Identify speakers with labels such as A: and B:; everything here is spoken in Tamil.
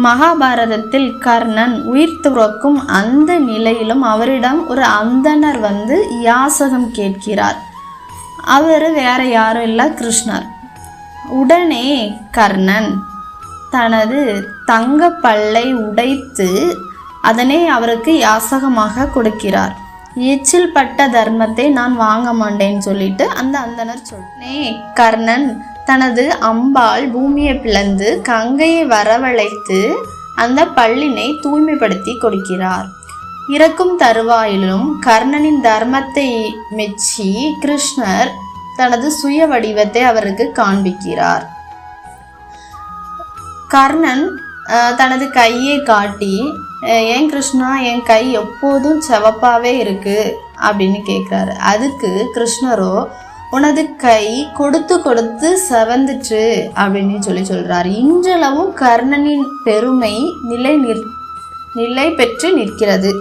A: மகாபாரதத்தில் கர்ணன் உயிர் துறக்கும் அந்த நிலையிலும் அவரிடம் ஒரு அந்தணர் யாசகம் கேட்கிறார். அவர் வேற யாரும் இல்லை, கிருஷ்ணர். உடனே கர்ணன் தனது தங்க பல்லை உடைத்து அதனை அவருக்கு யாசகமாக கொடுக்கிறார். எச்சில் பட்ட தர்மத்தை நான் வாங்க மாட்டேன்னு சொல்லிட்டு அந்த அந்தணர் சொன்னே கர்ணன் தனது அம்பால் பூமியை பிளந்து கங்கையை வரவழைத்து அந்த பல்லினை தூய்மைப்படுத்தி கொடுக்கிறார். இறக்கும் தருவாயிலும் கர்ணனின் தர்மத்தை மெச்சி கிருஷ்ணர் தனது சுய வடிவத்தை அவருக்கு காண்பிக்கிறார். கர்ணன் தனது கையை காட்டி, ஏன் கிருஷ்ணா என் கை எப்போதும் செவப்பாவே இருக்கு அப்படின்னு கேட்குறாரு. அதுக்கு கிருஷ்ணரோ, உனது கை கொடுத்து கொடுத்து செவந்துச்சு அப்படின்னு சொல்றாரு. இன்றளவும் கர்ணனின் பெருமை நிலை பெற்று நிற்கிறது.